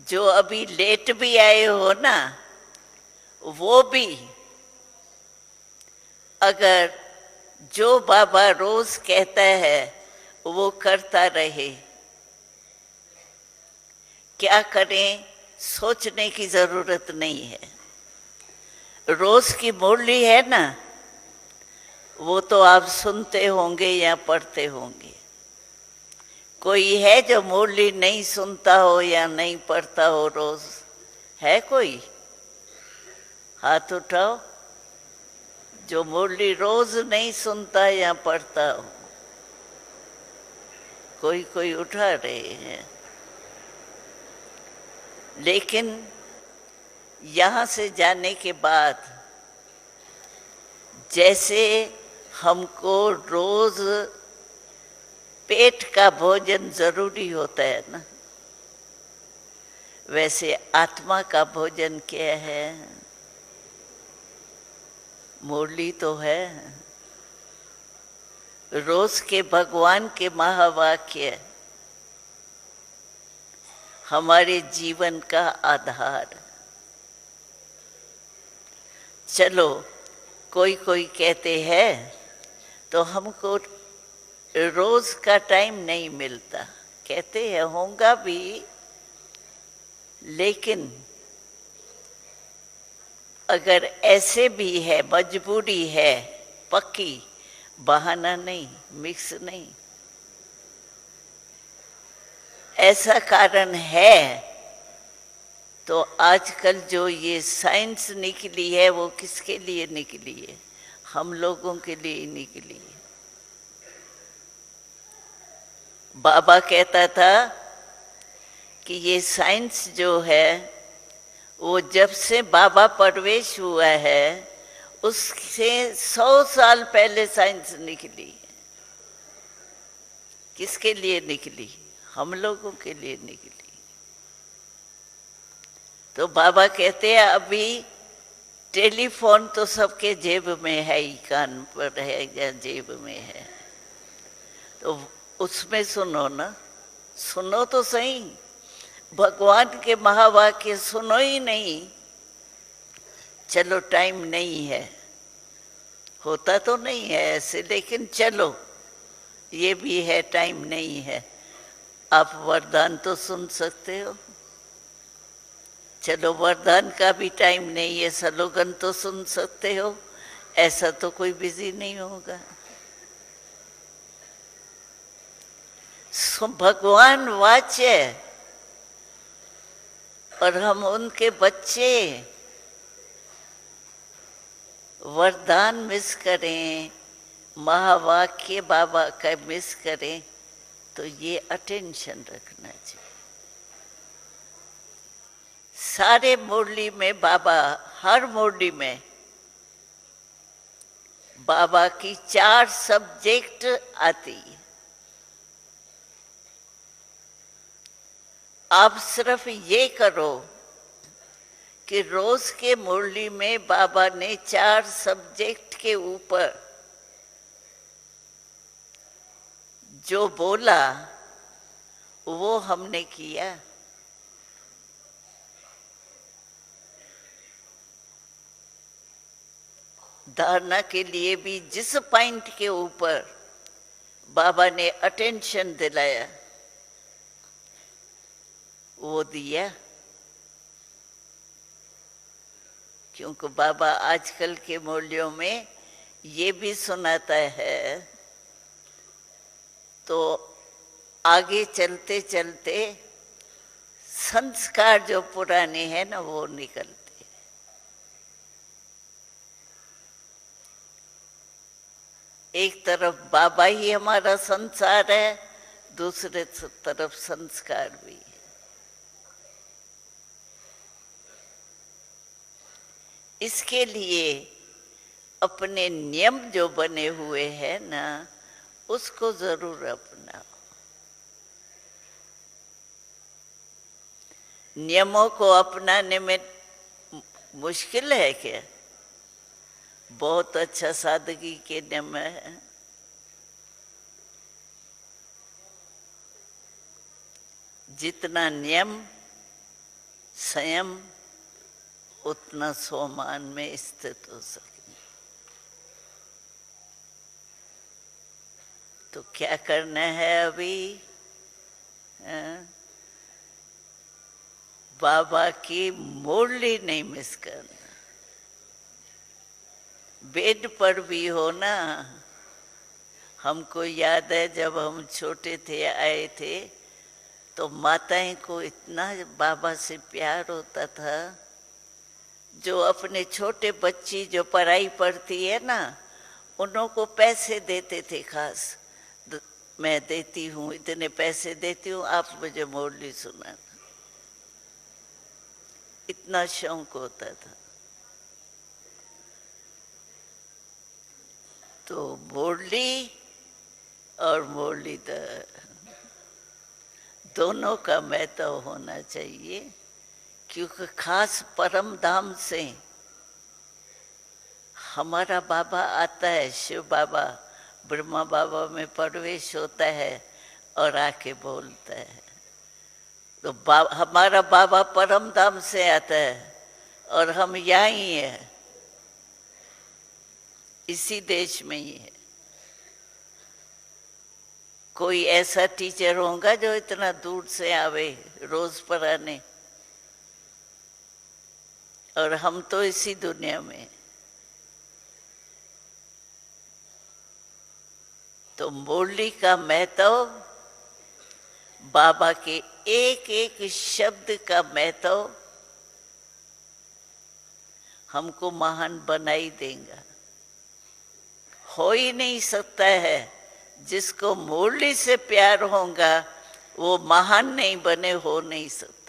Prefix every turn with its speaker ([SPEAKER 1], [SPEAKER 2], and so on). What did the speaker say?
[SPEAKER 1] जो अभी लेट भी आए हो ना, वो भी अगर जो बाबा रोज कहता है वो करता रहे। क्या करें सोचने की जरूरत नहीं है। रोज की मुरली है ना, वो तो आप सुनते होंगे या पढ़ते होंगे। कोई है जो मुरली नहीं सुनता हो या नहीं पढ़ता हो रोज? है कोई? हाथ उठाओ जो मुरली रोज नहीं सुनता या पढ़ता हो। कोई कोई उठा रहे हैं। लेकिन यहाँ से जाने के बाद जैसे हमको रोज पेट का भोजन जरूरी होता है ना, वैसे आत्मा का भोजन क्या है? मुरली तो है। रोज के भगवान के महावाक्य हमारे जीवन का आधार। चलो कोई कोई कहते हैं तो हमको रोज का टाइम नहीं मिलता, कहते हैं होगा भी, लेकिन अगर ऐसे भी है, मजबूरी है पक्की, बहाना नहीं, मिक्स नहीं। ऐसा कारण है तो आजकल जो ये साइंस निकली है वो किसके लिए निकली है? हम लोगों के लिए निकली है। बाबा कहता था कि ये साइंस जो है वो जब से बाबा प्रवेश हुआ है उससे 100 साल पहले साइंस निकली है। किसके लिए निकली? हम लोगों के लिए निकली। तो बाबा कहते हैं अभी टेलीफोन तो सबके जेब में है ही, कान पर है या जेब में है, तो उसमें सुनो ना, सुनो तो सही। भगवान के महावाक्य सुनो ही नहीं। चलो टाइम नहीं है, होता तो नहीं है ऐसे, लेकिन चलो ये भी है, टाइम नहीं है। आप वरदान तो सुन सकते हो। चलो वरदान का भी टाइम नहीं है, स्लोगन तो सुन सकते हो। ऐसा तो कोई बिजी नहीं होगा। भगवान वाच्य और हम उनके बच्चे, वरदान मिस करें, महावाक्य बाबा का मिस करें, तो ये अटेंशन रखना चाहिए। सारे मुरली में बाबा, हर मुरली में बाबा की 4 सब्जेक्ट आती है। आप सिर्फ ये करो कि रोज के मुरली में बाबा ने 4 सब्जेक्ट के ऊपर जो बोला वो हमने किया। धारणा के लिए भी जिस पॉइंट के ऊपर बाबा ने अटेंशन दिलाया वो दिया। क्योंकि बाबा आजकल के मूल्यों में ये भी सुनाता है, तो आगे चलते चलते संस्कार जो पुराने हैं ना वो निकलते हैं। एक तरफ बाबा ही हमारा संसार है, दूसरे तरफ संस्कार भी है। इसके लिए अपने नियम जो बने हुए हैं ना, उसको जरूर अपनाओ। नियमों को अपनाने में मुश्किल है क्या? बहुत अच्छा सादगी के नियम है। जितना नियम स्वयं उतना स्वमान में स्थित हो सके। तो क्या करना है अभी? बाबा की मुरली नहीं मिस करना। बेड पर भी हो ना। हमको याद है जब हम छोटे थे, आए थे, तो माताएं को इतना बाबा से प्यार होता था। जो अपने छोटे बच्ची जो पढ़ाई पढ़ती है ना, उन्हों को पैसे देते थे खास। मैं देती हूँ, इतने पैसे देती हूँ, आप मुझे मुरली सुनाना। इतना शौक होता था। तो मुरली और मुरलीधर दोनों का महत्व होना चाहिए, क्योंकि खास परम धाम से हमारा बाबा आता है, शिव बाबा ब्रह्मा बाबा में प्रवेश होता है और आके बोलता है। तो हमारा बाबा परम धाम से आता है और हम यहाँ ही हैं, इसी देश में ही है। कोई ऐसा टीचर होगा जो इतना दूर से आवे रोज पढ़ाने, और हम तो इसी दुनिया में। तो मुरली का महत्व, बाबा के एक एक शब्द का महत्व हमको महान बना ही देगा। हो ही नहीं सकता है, जिसको मुरली से प्यार होगा वो महान नहीं बने, हो नहीं सकता।